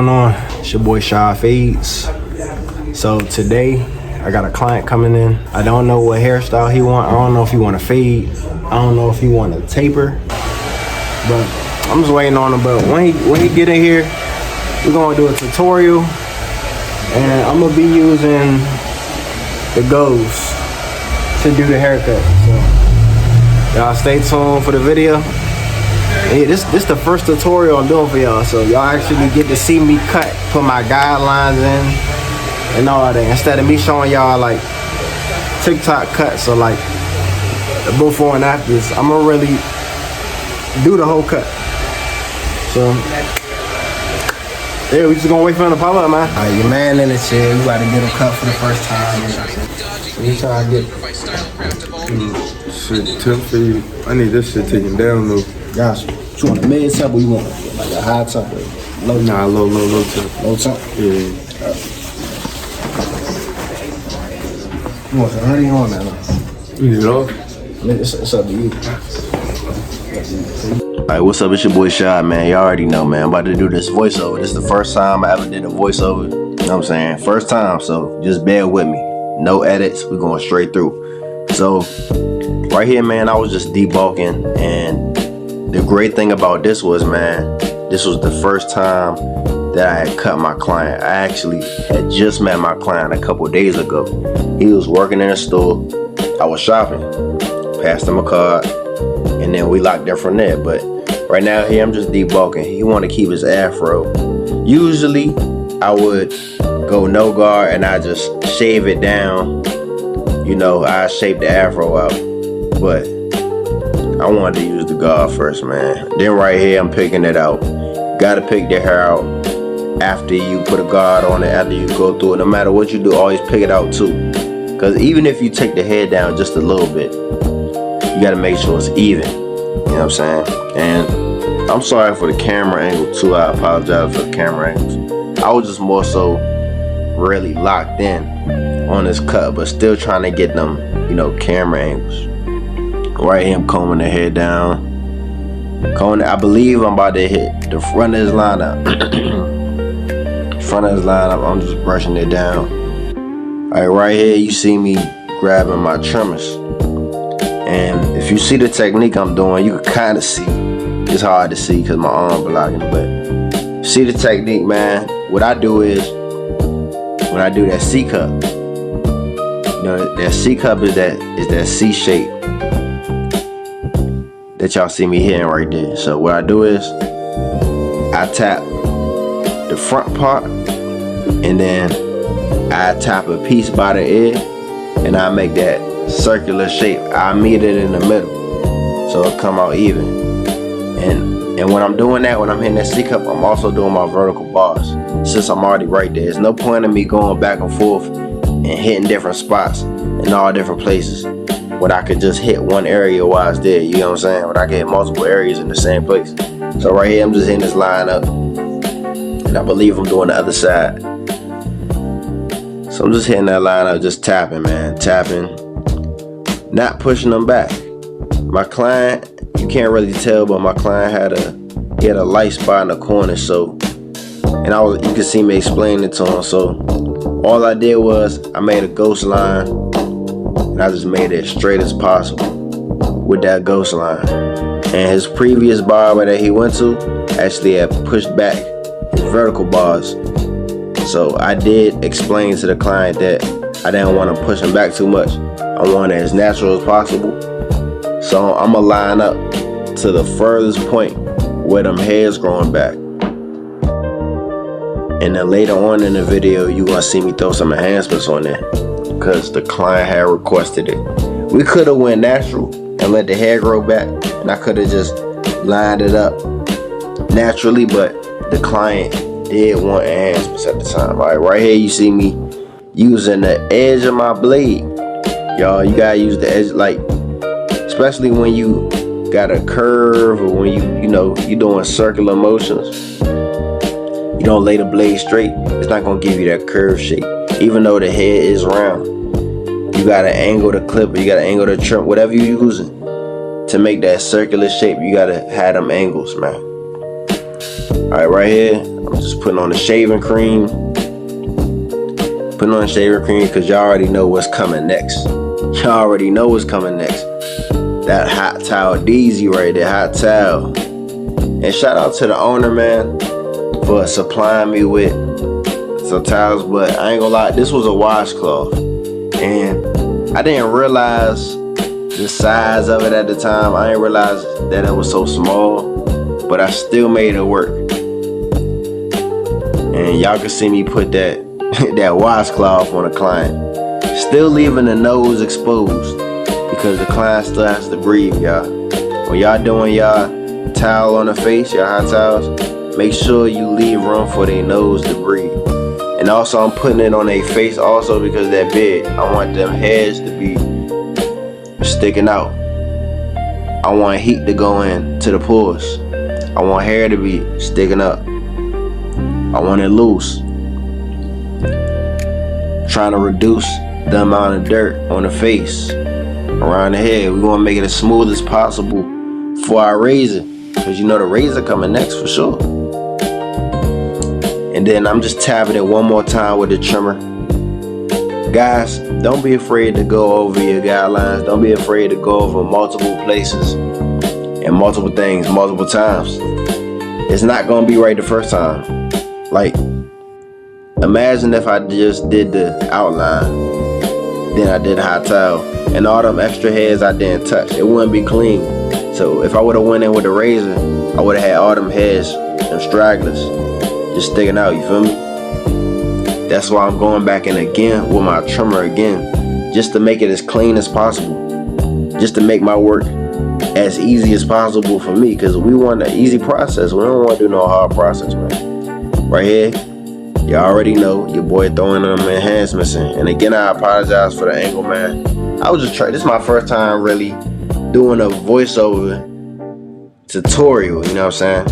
going on? It's your boy Shy Fades. So today I got a client coming in. I don't know what hairstyle he want. I don't know if he want to fade. I don't know if he want to taper. But I'm just waiting on him. But when he get in here, we're gonna do a tutorial, and I'm gonna be using the Ghost to do the haircut. So y'all stay tuned for the video. Hey, this the first tutorial I'm doing for y'all, so y'all actually get to see me cut, put my guidelines in and all that, instead of me showing y'all like TikTok cuts or like the before and afters. I'm gonna really do the whole cut. So yeah, we just gonna wait for him to pop up, man. All right, your man in the chair. We about to get him cut for the first time. So we trying to get shit, temp for you. I need this shit taken down though. Gotcha. You want a mid temp or you want like a high temp or low temp? Nah, low temp. Low temp? Yeah. You want some honey on that? You need it off? It's up to you. Alright, what's up? It's your boy Shy, man. Y'all already know, man. I'm about to do this voiceover. This is the first time I ever did a voiceover. You know what I'm saying? First time, so just bear with me. No edits. We're going straight through. So, right here, man, I was just debulking, and the great thing about this was, man, this was the first time that I had cut my client. I actually had just met my client a couple days ago. He was working in a store. I was shopping. Passed him a card, and then we locked in from there. But right now here, I'm just debulking. He want to keep his afro. Usually, I would go no guard and I just shave it down. You know, I shape the afro out. But I wanted to use the guard first, man. Then right here, I'm picking it out. Gotta pick the hair out after you put a guard on it, after you go through it. No matter what you do, always pick it out too. Because even if you take the hair down just a little bit, you gotta make sure it's even. You know what I'm saying? And I'm sorry for the camera angle too. I apologize for the camera angles. I was just more so really locked in on this cut, but still trying to get them, you know, camera angles. Right here, I'm combing the hair down. I believe I'm about to hit the front of his lineup. Front of his lineup, I'm just brushing it down. Alright, right here, you see me grabbing my trimmers. And if you see the technique I'm doing, you can kind of see. It's hard to see because my arm blocking, but see the technique, man. What I do is, when I do that C cup, you know, that C cup is that C shape that y'all see me hitting right there. So what I do is, I tap the front part, and then I tap a piece by the ear, and I make that circular shape. I meet it in the middle, so it come out even. And when I'm doing that, when I'm hitting that C cup, I'm also doing my vertical bars. Since I'm already right there, there's no point in me going back and forth and hitting different spots in all different places when I could just hit one area while it's there. You know what I'm saying? When I can hit multiple areas in the same place. So right here, I'm just hitting this line up, and I believe I'm doing the other side. So I'm just hitting that line up, just tapping, man, tapping, not pushing them back. My client, you can't really tell, but my client had a light spot in the corner. So, and you can see me explaining it to him. So all I did was I made a ghost line, and I just made it as straight as possible with that ghost line. And his previous barber that he went to actually had pushed back his vertical bars. So I did explain to the client that I didn't want to push him back too much. I want it as natural as possible. So I'm gonna line up to the furthest point where them hairs growing back. And then later on in the video, you gonna see me throw some enhancements on there because the client had requested it. We could have went natural and let the hair grow back, and I could have just lined it up naturally, but the client did want enhancements at the time. All right here you see me using the edge of my blade. Y'all, you gotta use the edge, like, especially when you got a curve or when you're doing circular motions. You don't lay the blade straight, it's not gonna give you that curve shape. Even though the head is round, you gotta angle the clip, you gotta angle the trim, whatever you're using to make that circular shape. You gotta have them angles, man. Alright, right here, I'm just putting on the shaving cream. Putting on the shaving cream because y'all already know what's coming next. Y'all already know what's coming next. That hot towel DZ right there, hot towel. And shout out to the owner, man, for supplying me with some towels. But I ain't gonna lie, this was a washcloth. And I didn't realize the size of it at the time. I didn't realize that it was so small. But I still made it work. And y'all can see me put that that washcloth on the client. Still leaving the nose exposed because the client still has to breathe, y'all. When y'all doing y'all towel on the face, your hot towels, make sure you leave room for their nose to breathe. And also I'm putting it on their face also because that bed, I want them hairs to be sticking out. I want heat to go in to the pores. I want hair to be sticking up. I want it loose. Trying to reduce the amount of dirt on the face, around the head. We want to make it as smooth as possible for our razor, because you know the razor coming next for sure. And then I'm just tapping it one more time with the trimmer. Guys, don't be afraid to go over your guidelines. Don't be afraid to go over multiple places and multiple things multiple times. It's not gonna be right the first time. Like, imagine if I just did the outline, then I did a hot towel, and all them extra hairs I didn't touch. It wouldn't be clean. So if I would have went in with a razor, I would have had all them hairs and stragglers just sticking out, you feel me? That's why I'm going back in again with my trimmer again, just to make it as clean as possible, just to make my work as easy as possible for me, because we want an easy process. We don't want to do no hard process, man. Right here, you already know your boy throwing them enhancements in. And again, I apologize for the angle, man. I was just trying. This is my first time really doing a voiceover tutorial. You know what I'm saying?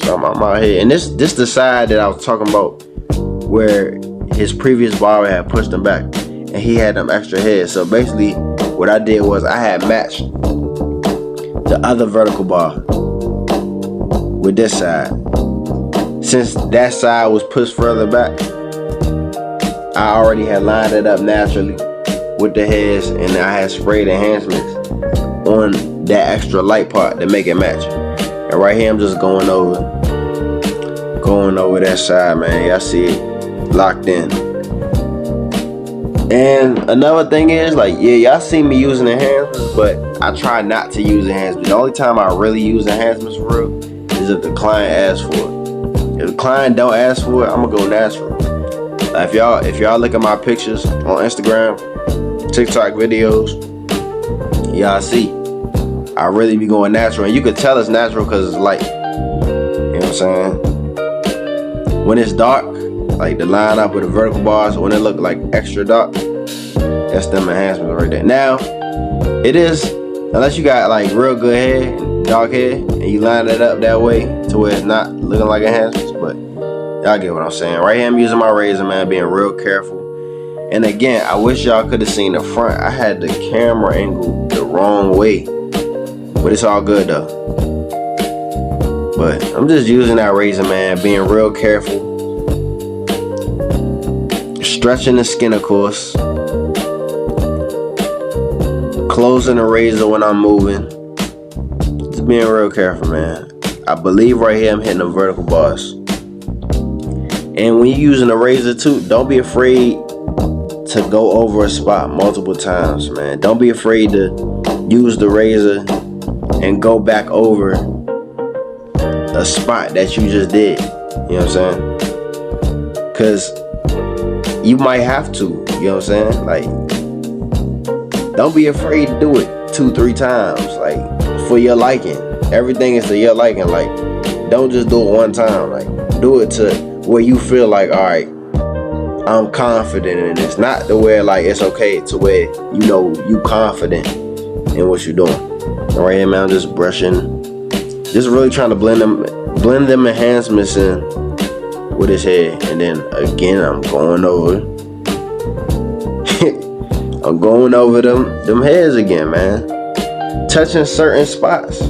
So I'm out here, and this the side that I was talking about, where his previous barber had pushed him back, and he had them extra hairs. So basically, what I did was I had matched the other vertical bar with this side. Since that side was pushed further back, I already had lined it up naturally with the hairs, and I had sprayed enhancements on that extra light part to make it match. And right here, I'm just going over that side, man. Y'all see it locked in. And another thing is, like, yeah, y'all see me using enhancements, but I try not to use enhancements. The only time I really use enhancements for real is if the client asks for it. If the client don't ask for it, I'm gonna go natural. If y'all look at my pictures on Instagram, TikTok videos, y'all see I really be going natural, and you could tell it's natural because it's light. You know what I'm saying? When it's dark, like the line up with the vertical bars, when it look like extra dark, that's them enhancements right there. Now, it is, unless you got like real good hair, dark hair, and you line it up that way to where it's not looking like enhancements, but y'all get what I'm saying. Right here, I'm using my razor, man, being real careful. And again, I wish y'all could have seen the front. I had the camera angle the wrong way, but it's all good though. But I'm just using that razor, man, being real careful. Stretching the skin, of course. Closing the razor when I'm moving. Just being real careful, man. I believe right here I'm hitting the vertical bars. And when you're using a razor too, don't be afraid to go over a spot multiple times, man. Don't be afraid to use the razor and go back over a spot that you just did. You know what I'm saying? Because you might have to, you know what I'm saying? Like, don't be afraid to do it 2-3 times, like, for your liking. Everything is to your liking. Like, don't just do it one time. Like, do it to where you feel like, all right, I'm confident in this. Not to where like it's okay, to where you know you confident in what you're doing. And right here, man, I'm just brushing, just really trying to blend them enhancements in with his hair. And then again, I'm going over I'm going over them hairs again, man. Touching certain spots.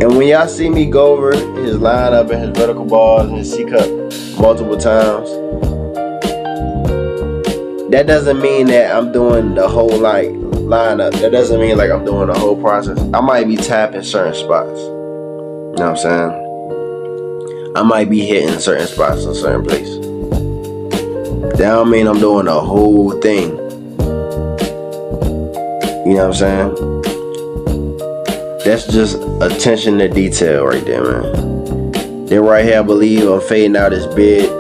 And when y'all see me go over his lineup and his vertical bars and his C-cup multiple times, that doesn't mean that I'm doing the whole lineup. That doesn't mean like I'm doing the whole process. I might be tapping certain spots. You know what I'm saying? I might be hitting certain spots in certain places. That don't mean I'm doing the whole thing. You know what I'm saying? That's just attention to detail right there, man. Then right here, I believe I'm fading out his bid.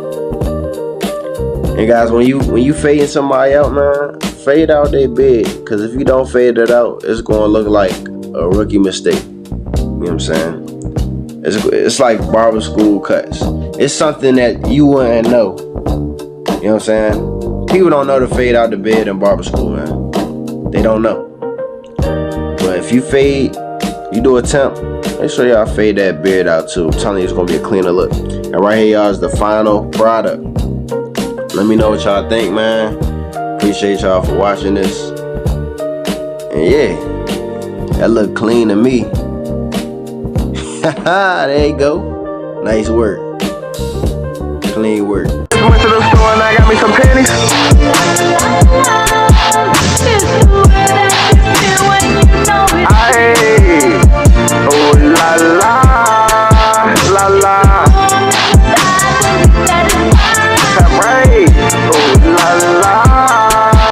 And guys, when you fading somebody out, man, fade out their bid. Because if you don't fade it out, it's going to look like a rookie mistake. You know what I'm saying? It's like barber school cuts. It's something that you wouldn't know. You know what I'm saying? People don't know to fade out the bid in barber school, man. They don't know. But if you fade, you do a temp, make sure y'all fade that beard out too. I'm telling you, it's gonna be a cleaner look. And right here, y'all, is the final product. Let me know what y'all think, man. Appreciate y'all for watching this. And yeah, that look clean to me. There you go. Nice work. Clean work. Went to the store and I got me some panties.